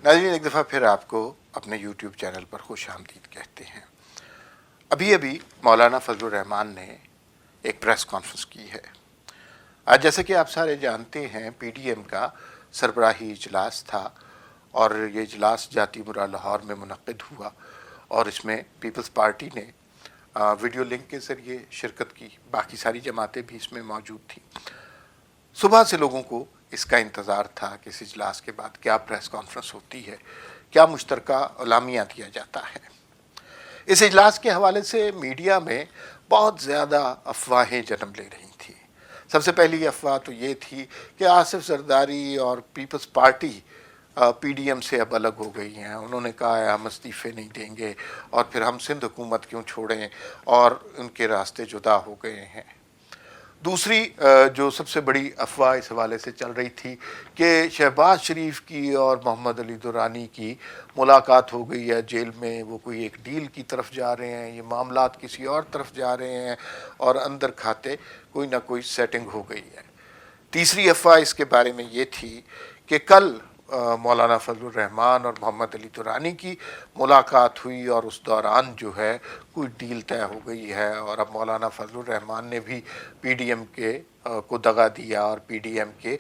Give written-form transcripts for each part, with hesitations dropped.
ناظرین، ایک دفعہ پھر آپ کو اپنے یوٹیوب چینل پر خوش آمدید کہتے ہیں۔ ابھی مولانا فضل الرحمان نے ایک پریس کانفرنس کی ہے۔ آج جیسے کہ آپ سارے جانتے ہیں، پی ڈی ایم کا سربراہی اجلاس تھا اور یہ اجلاس جاتی مرا لاہور میں منعقد ہوا اور اس میں پیپلز پارٹی نے ویڈیو لنک کے ذریعے شرکت کی، باقی ساری جماعتیں بھی اس میں موجود تھیں۔ صبح سے لوگوں کو اس کا انتظار تھا کہ اس اجلاس کے بعد کیا پریس کانفرنس ہوتی ہے، کیا مشترکہ اعلامیہ دیا جاتا ہے۔ اس اجلاس کے حوالے سے میڈیا میں بہت زیادہ افواہیں جنم لے رہی تھیں۔ سب سے پہلی افواہ تو یہ تھی کہ آصف زرداری اور Peoples Party P D M سے اب الگ ہو گئی ہیں، انہوں نے کہا ہے ہم استعفے نہیں دیں گے اور پھر ہم سندھ حکومت کیوں چھوڑیں، اور ان کے راستے جدا ہو گئے ہیں۔ دوسری جو سب سے بڑی افواہ اس حوالے سے چل رہی تھی کہ شہباز شریف کی اور محمد علی درانی کی ملاقات ہو گئی ہے جیل میں، وہ کوئی ایک ڈیل کی طرف جا رہے ہیں، یہ معاملات کسی اور طرف جا رہے ہیں اور اندر کھاتے کوئی نہ کوئی سیٹنگ ہو گئی ہے۔ تیسری افواہ اس کے بارے میں یہ تھی کہ کل مولانا فضل الرحمان اور محمد علی درانی کی ملاقات ہوئی اور اس دوران جو ہے کوئی ڈیل طے ہو گئی ہے اور اب مولانا فضل الرحمان نے بھی پی ڈی ایم کے کو دغا دیا اور پی ڈی ایم کے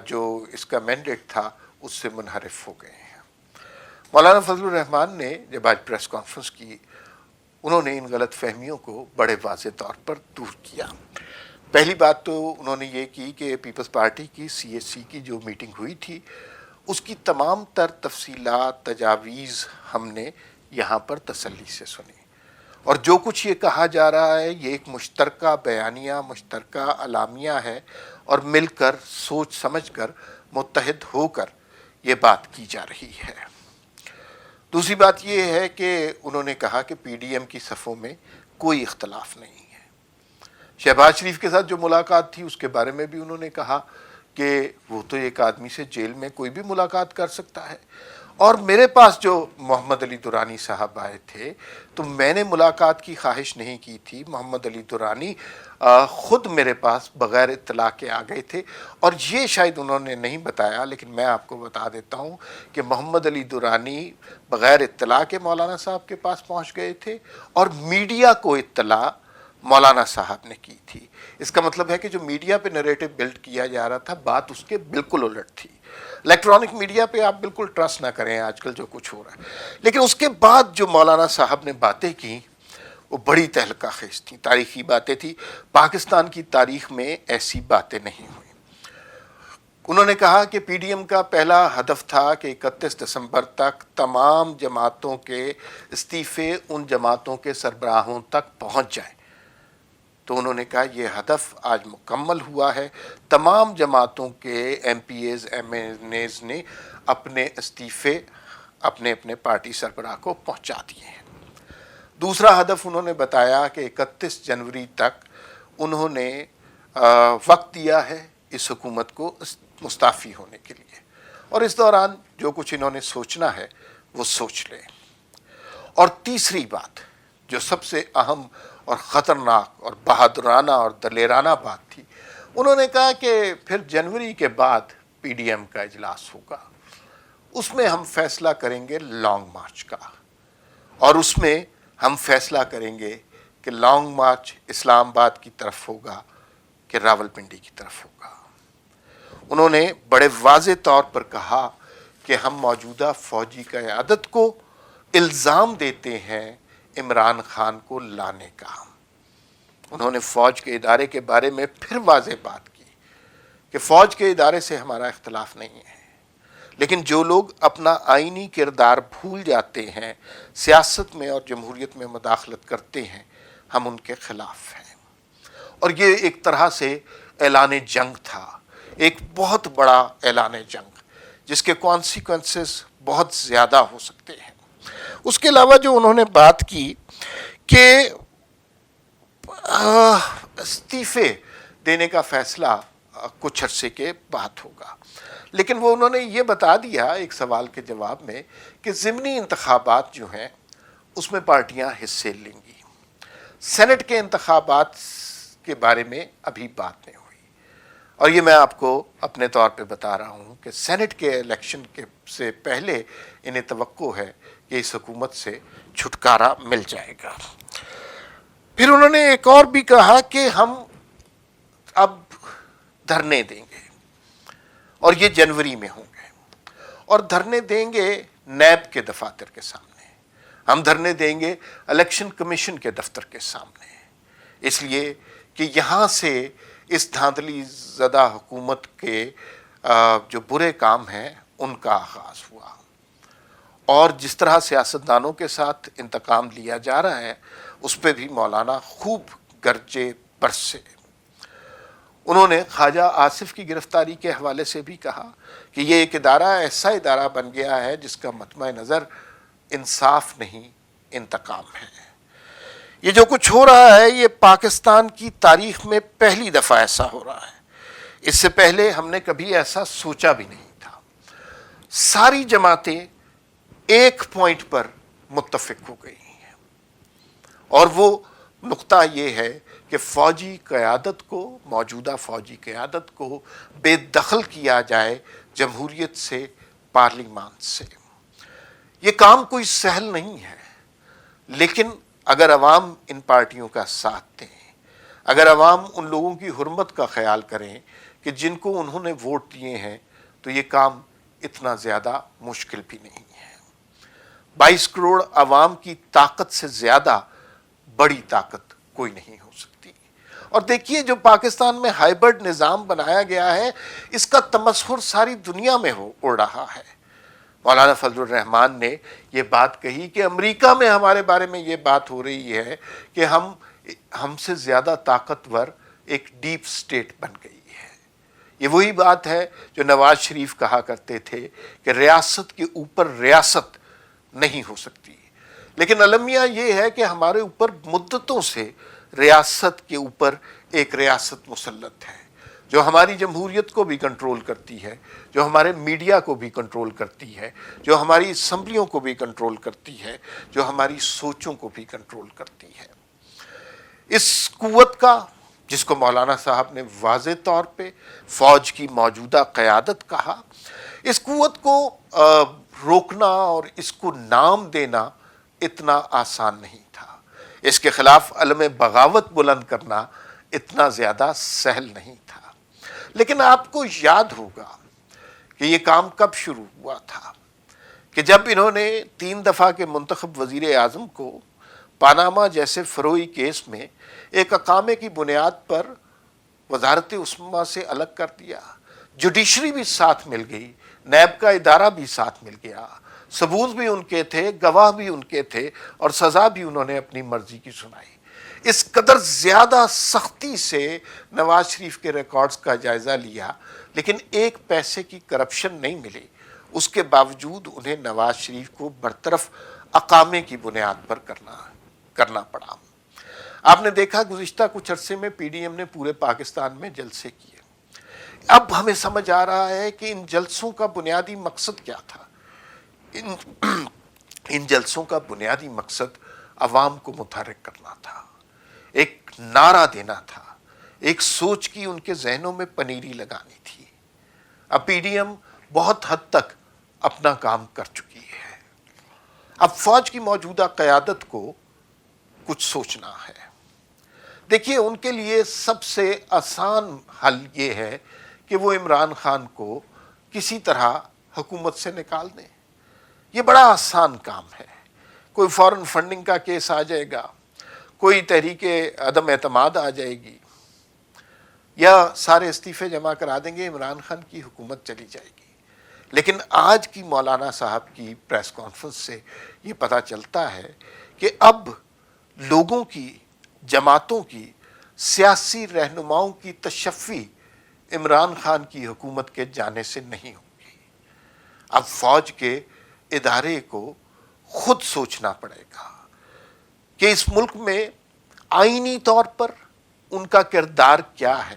جو اس کا مینڈیٹ تھا اس سے منحرف ہو گئے ہیں۔ مولانا فضل الرحمان نے جب آج پریس کانفرنس کی، انہوں نے ان غلط فہمیوں کو بڑے واضح طور پر دور کیا۔ پہلی بات تو انہوں نے یہ کی کہ پیپلز پارٹی کی سی ایس سی کی جو میٹنگ ہوئی تھی اس کی تمام تر تفصیلات، تجاویز ہم نے یہاں پر تسلی سے سنی، اور جو کچھ یہ کہا جا رہا ہے یہ ایک مشترکہ بیانیہ، مشترکہ اعلامیہ ہے اور مل کر سوچ سمجھ کر متحد ہو کر یہ بات کی جا رہی ہے۔ دوسری بات یہ ہے کہ انہوں نے کہا کہ پی ڈی ایم کی صفوں میں کوئی اختلاف نہیں ہے۔ شہباز شریف کے ساتھ جو ملاقات تھی اس کے بارے میں بھی انہوں نے کہا کہ وہ تو ایک آدمی سے جیل میں کوئی بھی ملاقات کر سکتا ہے، اور میرے پاس جو محمد علی درانی صاحب آئے تھے تو میں نے ملاقات کی خواہش نہیں کی تھی، محمد علی درانی خود میرے پاس بغیر اطلاع کے آ گئے تھے، اور یہ شاید انہوں نے نہیں بتایا لیکن میں آپ کو بتا دیتا ہوں کہ محمد علی درانی بغیر اطلاع کے مولانا صاحب کے پاس پہنچ گئے تھے اور میڈیا کو اطلاع مولانا صاحب نے کی تھی۔ اس کا مطلب ہے کہ جو میڈیا پہ نریٹو بلڈ کیا جا رہا تھا بات اس کے بالکل الٹ تھی۔ الیکٹرانک میڈیا پہ آپ بالکل ٹرسٹ نہ کریں آج کل جو کچھ ہو رہا ہے، لیکن اس کے بعد جو مولانا صاحب نے باتیں کی وہ بڑی تہلکہ خیز تھیں، تاریخی باتیں تھیں۔ پاکستان کی تاریخ میں ایسی باتیں نہیں ہوئیں۔ انہوں نے کہا کہ پی ڈی ایم کا پہلا ہدف تھا کہ 31 دسمبر تک تمام جماعتوں کے استعفے ان جماعتوں کے سربراہوں تک پہنچ جائیں، تو انہوں نے کہا یہ ہدف آج مکمل ہوا ہے، تمام جماعتوں کے MPs, MNAs نے اپنے استعفے اپنے اپنے پارٹی سربراہ کو پہنچا دیے ہیں۔ دوسرا ہدف انہوں نے بتایا کہ 31 جنوری تک انہوں نے وقت دیا ہے اس حکومت کو مستعفی ہونے کے لیے، اور اس دوران جو کچھ انہوں نے سوچنا ہے وہ سوچ لیں۔ اور تیسری بات جو سب سے اہم اور خطرناک اور بہادرانہ اور دلیرانہ بات تھی، انہوں نے کہا کہ پھر جنوری کے بعد پی ڈی ایم کا اجلاس ہوگا، اس میں ہم فیصلہ کریں گے لانگ مارچ کا، اور اس میں ہم فیصلہ کریں گے کہ لانگ مارچ اسلام آباد کی طرف ہوگا کہ راولپنڈی کی طرف ہوگا۔ انہوں نے بڑے واضح طور پر کہا کہ ہم موجودہ فوجی قیادت کو الزام دیتے ہیں عمران خان کو لانے کا۔ انہوں نے فوج کے ادارے کے بارے میں پھر واضح بات کی کہ فوج کے ادارے سے ہمارا اختلاف نہیں ہے، لیکن جو لوگ اپنا آئینی کردار بھول جاتے ہیں، سیاست میں اور جمہوریت میں مداخلت کرتے ہیں، ہم ان کے خلاف ہیں۔ اور یہ ایک طرح سے اعلان جنگ تھا، ایک بہت بڑا اعلان جنگ جس کے کانسیکوینسز بہت زیادہ ہو سکتے ہیں۔ اس کے علاوہ جو انہوں نے بات کی کہ استعفے دینے کا فیصلہ کچھ عرصے کے بعد ہوگا، لیکن وہ انہوں نے یہ بتا دیا ایک سوال کے جواب میں کہ ضمنی انتخابات جو ہیں اس میں پارٹیاں حصے لیں گی، سینٹ کے انتخابات کے بارے میں ابھی بات نہیں ہوئی، اور یہ میں آپ کو اپنے طور پہ بتا رہا ہوں کہ سینٹ کے الیکشن سے پہلے انہیں توقع ہے کہ اس حکومت سے چھٹکارا مل جائے گا۔ پھر انہوں نے ایک اور بھی کہا کہ ہم اب دھرنے دیں گے، اور یہ جنوری میں ہوں گے، اور دھرنے دیں گے نیب کے دفاتر کے سامنے، ہم دھرنے دیں گے الیکشن کمیشن کے دفتر کے سامنے، اس لیے کہ یہاں سے اس دھاندلی زدہ حکومت کے جو برے کام ہیں ان کا آغاز ہوا، اور جس طرح سیاستدانوں کے ساتھ انتقام لیا جا رہا ہے اس پہ بھی مولانا خوب گرجے برسے۔ انہوں نے خواجہ آصف کی گرفتاری کے حوالے سے بھی کہا کہ یہ ایک ادارہ ایسا ادارہ بن گیا ہے جس کا مطمع نظر انصاف نہیں، انتقام ہے۔ یہ جو کچھ ہو رہا ہے یہ پاکستان کی تاریخ میں پہلی دفعہ ایسا ہو رہا ہے، اس سے پہلے ہم نے کبھی ایسا سوچا بھی نہیں تھا۔ ساری جماعتیں ایک پوائنٹ پر متفق ہو گئی ہیں، اور وہ نقطہ یہ ہے کہ فوجی قیادت کو، موجودہ فوجی قیادت کو بے دخل کیا جائے جمہوریت سے، پارلیمان سے۔ یہ کام کوئی سہل نہیں ہے، لیکن اگر عوام ان پارٹیوں کا ساتھ دیں، اگر عوام ان لوگوں کی حرمت کا خیال کریں کہ جن کو انہوں نے ووٹ دیے ہیں، تو یہ کام اتنا زیادہ مشکل بھی نہیں ہے۔ 22 کروڑ عوام کی طاقت سے زیادہ بڑی طاقت کوئی نہیں ہو سکتی۔ اور دیکھیے جو پاکستان میں ہائیبرڈ نظام بنایا گیا ہے اس کا تمسخر ساری دنیا میں اڑ رہا ہے۔ مولانا فضل الرحمان نے یہ بات کہی کہ امریکہ میں ہمارے بارے میں یہ بات ہو رہی ہے کہ ہم سے زیادہ طاقتور ایک ڈیپ سٹیٹ بن گئی ہے۔ یہ وہی بات ہے جو نواز شریف کہا کرتے تھے کہ ریاست کے اوپر ریاست نہیں ہو سکتی، لیکن المیہ یہ ہے کہ ہمارے اوپر مدتوں سے ریاست کے اوپر ایک ریاست مسلط ہے جو ہماری جمہوریت کو بھی کنٹرول کرتی ہے، جو ہمارے میڈیا کو بھی کنٹرول کرتی ہے، جو ہماری اسمبلیوں کو بھی کنٹرول کرتی ہے، جو ہماری سوچوں کو بھی کنٹرول کرتی ہے۔ اس قوت کا، جس کو مولانا صاحب نے واضح طور پہ فوج کی موجودہ قیادت کہا، اس قوت کو روکنا اور اس کو نام دینا اتنا آسان نہیں تھا، اس کے خلاف علم بغاوت بلند کرنا اتنا زیادہ سہل نہیں تھا۔ لیکن آپ کو یاد ہوگا کہ یہ کام کب شروع ہوا تھا، کہ جب انہوں نے 3 دفعہ کے منتخب وزیر اعظم کو پاناما جیسے فروئی کیس میں ایک اقامے کی بنیاد پر وزارت عثمہ سے الگ کر دیا، جوڈیشری بھی ساتھ مل گئی، نیب کا ادارہ بھی ساتھ مل گیا، ثبوت بھی ان کے تھے، گواہ بھی ان کے تھے، اور سزا بھی انہوں نے اپنی مرضی کی سنائی۔ اس قدر زیادہ سختی سے نواز شریف کے ریکارڈز کا جائزہ لیا، لیکن ایک پیسے کی کرپشن نہیں ملی، اس کے باوجود انہیں نواز شریف کو برطرف اقامے کی بنیاد پر کرنا پڑا۔ آپ نے دیکھا گزشتہ کچھ عرصے میں پی ڈی ایم نے پورے پاکستان میں جلسے کیے۔ اب ہمیں سمجھ آ رہا ہے کہ ان جلسوں کا بنیادی مقصد کیا تھا۔ ان جلسوں کا بنیادی مقصد عوام کو متحرک کرنا تھا، ایک نعرہ دینا تھا، ایک سوچ کی ان کے ذہنوں میں پنیری لگانی تھی۔ اب پی ڈی ایم بہت حد تک اپنا کام کر چکی ہے، اب فوج کی موجودہ قیادت کو کچھ سوچنا ہے۔ دیکھیے ان کے لیے سب سے آسان حل یہ ہے کہ وہ عمران خان کو کسی طرح حکومت سے نکال دیں۔ یہ بڑا آسان کام ہے، کوئی فورن فنڈنگ کا کیس آ جائے گا، کوئی تحریک عدم اعتماد آ جائے گی، یا سارے استعفے جمع کرا دیں گے، عمران خان کی حکومت چلی جائے گی۔ لیکن آج کی مولانا صاحب کی پریس کانفرنس سے یہ پتہ چلتا ہے کہ اب لوگوں کی، جماعتوں کی، سیاسی رہنماؤں کی تشفی عمران خان کی حکومت کے جانے سے نہیں ہوگی۔ اب فوج کے ادارے کو خود سوچنا پڑے گا کہ اس ملک میں آئینی طور پر ان کا کردار کیا ہے۔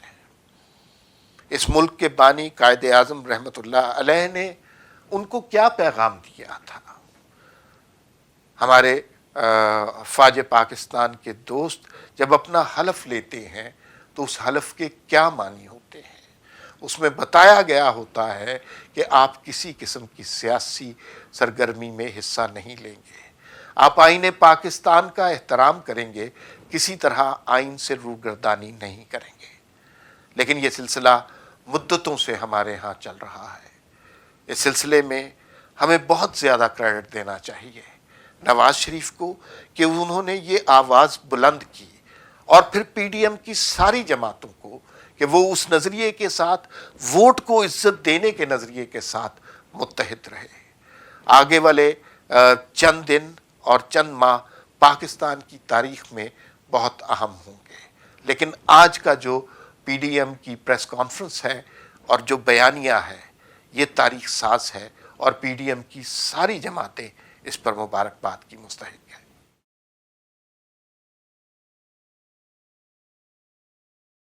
اس ملک کے بانی قائد اعظم رحمت اللہ علیہ نے ان کو کیا پیغام دیا تھا۔ ہمارے فوج پاکستان کے دوست جب اپنا حلف لیتے ہیں تو اس حلف کے کیا معنی ہوتے ہیں۔ اس میں بتایا گیا ہوتا ہے کہ آپ کسی قسم کی سیاسی سرگرمی میں حصہ نہیں لیں گے، آپ آئین پاکستان کا احترام کریں گے، کسی طرح آئین سے روگردانی نہیں کریں گے۔ لیکن یہ سلسلہ مدتوں سے ہمارے ہاں چل رہا ہے۔ اس سلسلے میں ہمیں بہت زیادہ کریڈٹ دینا چاہیے نواز شریف کو کہ انہوں نے یہ آواز بلند کی، اور پھر پی ڈی ایم کی ساری جماعتوں کو کہ وہ اس نظریے کے ساتھ، ووٹ کو عزت دینے کے نظریے کے ساتھ متحد رہے۔ آگے والے چند دن اور چند ماہ پاکستان کی تاریخ میں بہت اہم ہوں گے، لیکن آج کا جو پی ڈی ایم کی پریس کانفرنس ہے اور جو بیانیہ ہے یہ تاریخ ساز ہے، اور پی ڈی ایم کی ساری جماعتیں اس پر مبارکباد کی مستحق ہیں۔